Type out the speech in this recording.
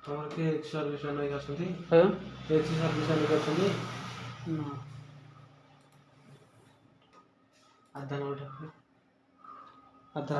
ତମର କିଏ X service ନେଇକି ଅଛନ୍ତି? ଆଜ୍ଞା ଏକ୍ସ ସର୍ଭିସ ନେଇକି ଅଛନ୍ତି? ନା ଆଧାର ଗୋଟେ ଆଧାର